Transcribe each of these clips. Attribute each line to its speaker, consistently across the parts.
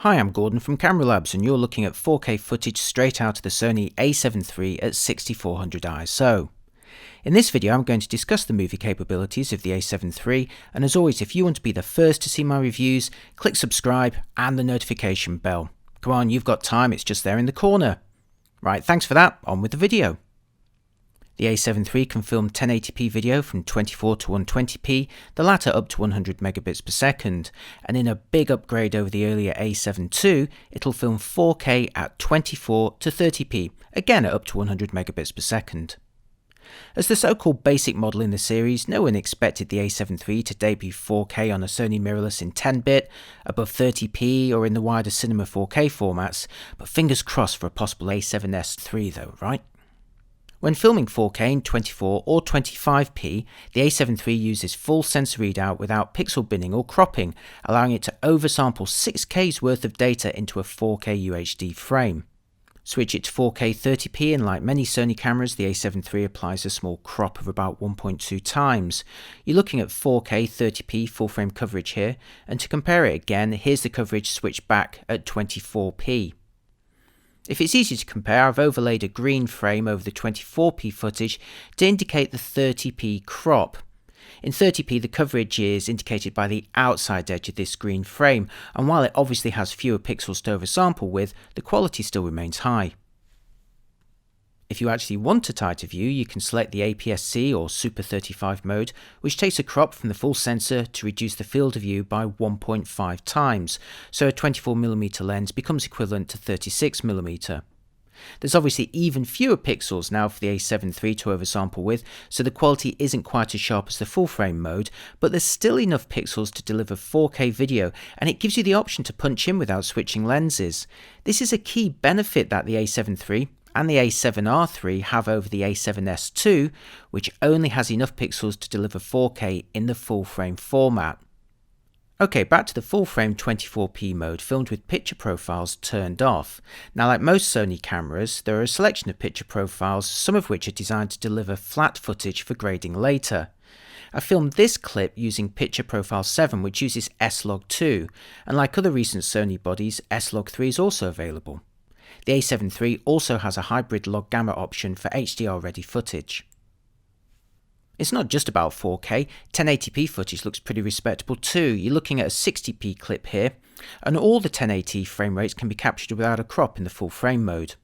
Speaker 1: Hi, I'm Gordon from Camera Labs, and you're looking at 4K footage straight out of the Sony a7 III at 6400 ISO. In this video I'm going to discuss the movie capabilities of the a7 III, and as always, if you want to be the first to see my reviews, click subscribe and the notification bell. Come on, you've got time, it's just there in the corner. Right, thanks for that, on with the video. The a7 III can film 1080p video from 24 to 120p, the latter up to 100 megabits per second, and in a big upgrade over the earlier a7 II, it'll film 4K at 24 to 30p, again at up to 100 megabits per second. As the so-called basic model in the series, no one expected the a7 III to debut 4K on a Sony mirrorless in 10-bit, above 30p or in the wider Cinema 4K formats, but fingers crossed for a possible a7S III though, right? When filming 4K in 24 or 25p, the a7 III uses full sensor readout without pixel binning or cropping, allowing it to oversample 6K's worth of data into a 4K UHD frame. Switch it to 4K 30p and like many Sony cameras, the a7 III applies a small crop of about 1.2 times. You're looking at 4K 30p full frame coverage here, and to compare it again, here's the coverage switched back at 24p. If it's easy to compare, I've overlaid a green frame over the 24p footage to indicate the 30p crop. In 30p, the coverage is indicated by the outside edge of this green frame, and while it obviously has fewer pixels to oversample with, the quality still remains high. If you actually want a tighter view, you can select the APS-C or Super 35 mode, which takes a crop from the full sensor to reduce the field of view by 1.5 times, so a 24mm lens becomes equivalent to 36mm. There's obviously even fewer pixels now for the a7 III to oversample with, so the quality isn't quite as sharp as the full frame mode, but there's still enough pixels to deliver 4K video, and it gives you the option to punch in without switching lenses. This is a key benefit that the a7 III and the a7R III have over the a7S II, which only has enough pixels to deliver 4K in the full frame format. Okay, back to the full frame 24p mode filmed with picture profiles turned off. Now, like most Sony cameras, there are a selection of picture profiles, some of which are designed to deliver flat footage for grading later. I filmed this clip using Picture Profile 7, which uses S-Log2, and like other recent Sony bodies, S-Log3 is also available. The a7 III also has a hybrid log gamma option for HDR-ready footage. It's not just about 4K, 1080p footage looks pretty respectable too. You're looking at a 60p clip here, and all the 1080 frame rates can be captured without a crop in the full frame mode.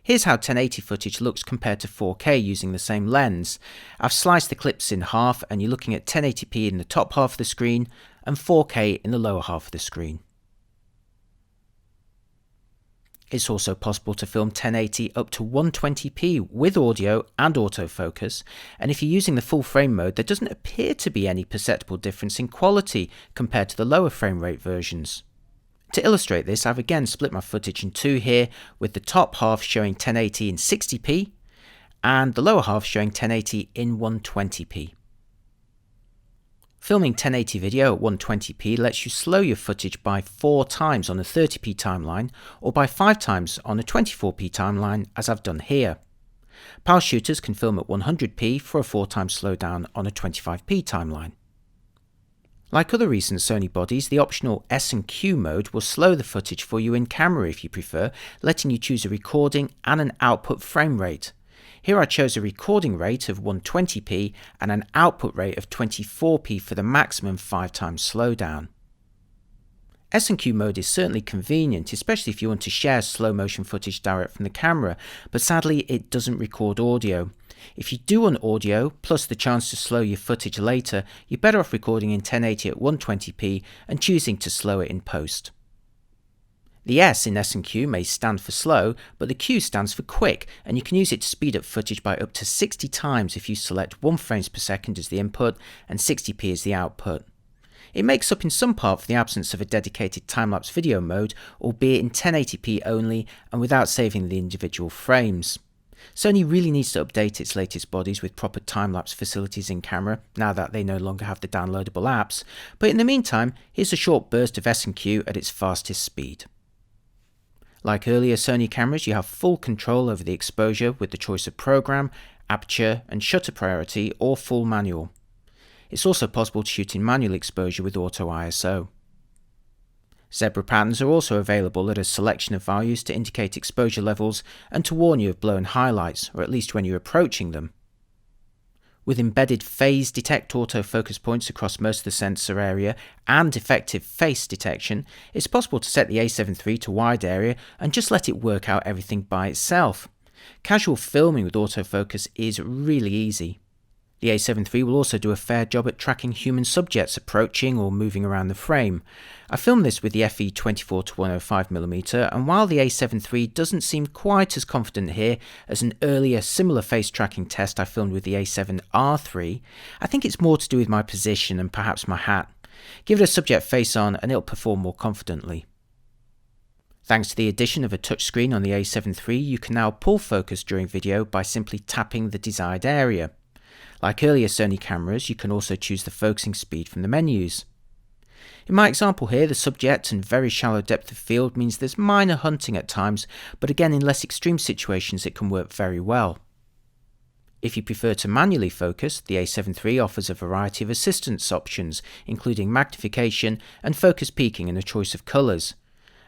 Speaker 1: Here's how 1080 footage looks compared to 4K using the same lens. I've sliced the clips in half, and you're looking at 1080p in the top half of the screen and 4K in the lower half of the screen. It's also possible to film 1080 up to 120p with audio and autofocus, and if you're using the full frame mode, there doesn't appear to be any perceptible difference in quality compared to the lower frame rate versions. To illustrate this, I've again split my footage in two here, with the top half showing 1080 in 60p and the lower half showing 1080 in 120p. Filming 1080 video at 120p lets you slow your footage by 4 times on a 30p timeline, or by 5 times on a 24p timeline, as I've done here. PAL shooters can film at 100p for a 4 times slowdown on a 25p timeline. Like other recent Sony bodies, the optional S&Q mode will slow the footage for you in camera if you prefer, letting you choose a recording and an output frame rate. Here I chose a recording rate of 120p and an output rate of 24p for the maximum 5 times slowdown. S&Q mode is certainly convenient, especially if you want to share slow motion footage direct from the camera, but sadly it doesn't record audio. If you do want audio, plus the chance to slow your footage later, you're better off recording in 1080 at 120p and choosing to slow it in post. The S in S&Q may stand for slow, but the Q stands for quick, and you can use it to speed up footage by up to 60 times if you select 1 frames per second as the input and 60p as the output. It makes up in some part for the absence of a dedicated time-lapse video mode, albeit in 1080p only and without saving the individual frames. Sony really needs to update its latest bodies with proper time-lapse facilities in camera, now that they no longer have the downloadable apps, but in the meantime, here's a short burst of S&Q at its fastest speed. Like earlier Sony cameras, you have full control over the exposure with the choice of program, aperture and shutter priority, or full manual. It's also possible to shoot in manual exposure with auto ISO. Zebra patterns are also available at a selection of values to indicate exposure levels and to warn you of blown highlights, or at least when you're approaching them. With embedded phase detect autofocus points across most of the sensor area and effective face detection, it's possible to set the A7 III to wide area and just let it work out everything by itself. Casual filming with autofocus is really easy. The A7 III will also do a fair job at tracking human subjects approaching or moving around the frame. I filmed this with the f/24-105mm, and while the A7 III doesn't seem quite as confident here as an earlier similar face tracking test I filmed with the A7R III, I think it's more to do with my position and perhaps my hat. Give it a subject face on and it'll perform more confidently. Thanks to the addition of a touchscreen on the A7 III, you can now pull focus during video by simply tapping the desired area. Like earlier Sony cameras, you can also choose the focusing speed from the menus. In my example here, the subject and very shallow depth of field means there's minor hunting at times, but again in less extreme situations it can work very well. If you prefer to manually focus, the A7 III offers a variety of assistance options, including magnification and focus peaking and a choice of colours.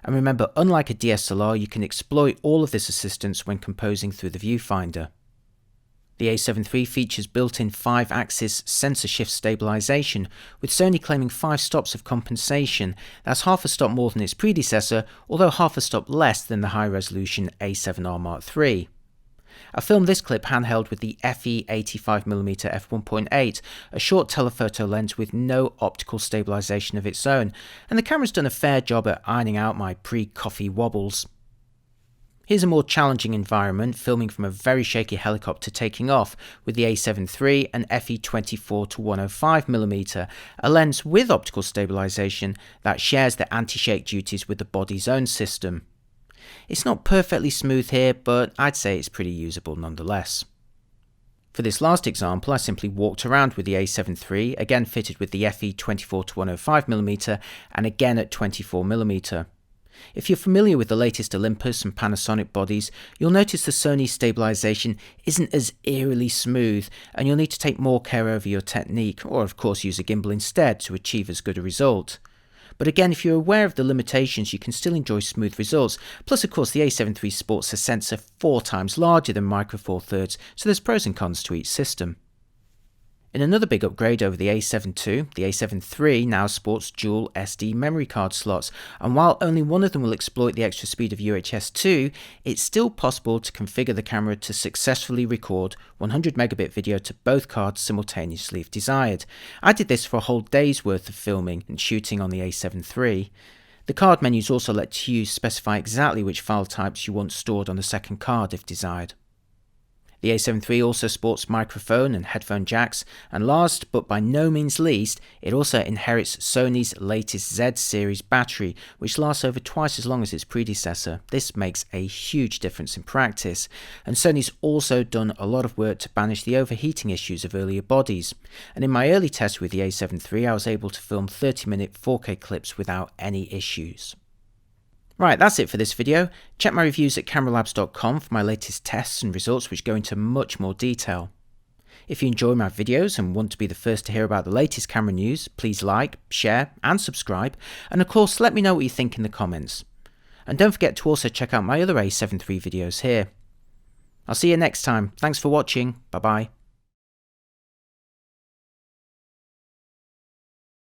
Speaker 1: And remember, unlike a DSLR, you can exploit all of this assistance when composing through the viewfinder. The A7 III features built-in 5-axis sensor shift stabilization, with Sony claiming 5 stops of compensation. That's half a stop more than its predecessor, although half a stop less than the high-resolution A7R Mark III. I filmed this clip handheld with the FE85mm f1.8, a short telephoto lens with no optical stabilization of its own, and the camera's done a fair job at ironing out my pre-coffee wobbles. Here's a more challenging environment, filming from a very shaky helicopter taking off with the A7 III and FE24-105mm, a lens with optical stabilization that shares the anti-shake duties with the body's own system. It's not perfectly smooth here, but I'd say it's pretty usable nonetheless. For this last example, I simply walked around with the A7 III, again fitted with the FE24-105mm and again at 24mm. If you're familiar with the latest Olympus and Panasonic bodies, you'll notice the Sony stabilization isn't as eerily smooth, and you'll need to take more care over your technique, or of course use a gimbal instead to achieve as good a result. But again, if you're aware of the limitations, you can still enjoy smooth results. Plus, of course, the A7 III sports a sensor 4 times larger than Micro Four Thirds, so there's pros and cons to each system. In another big upgrade over the A7 II, the A7 III now sports dual SD memory card slots, and while only one of them will exploit the extra speed of UHS 2, it's still possible to configure the camera to successfully record 100 megabit video to both cards simultaneously if desired. I did this for a whole day's worth of filming and shooting on the A7 III. The card menus also let you specify exactly which file types you want stored on the second card if desired. The A7 III also sports microphone and headphone jacks, and last but by no means least, it also inherits Sony's latest Z series battery, which lasts over twice as long as its predecessor. This makes a huge difference in practice, and Sony's also done a lot of work to banish the overheating issues of earlier bodies. And in my early test with the A7 III, I was able to film 30-minute 4K clips without any issues. Right, that's it for this video. Check my reviews at cameralabs.com for my latest tests and results which go into much more detail. If you enjoy my videos and want to be the first to hear about the latest camera news, please like, share and subscribe, and of course let me know what you think in the comments. And don't forget to also check out my other A7 III videos here. I'll see you next time. Thanks for watching. Bye bye.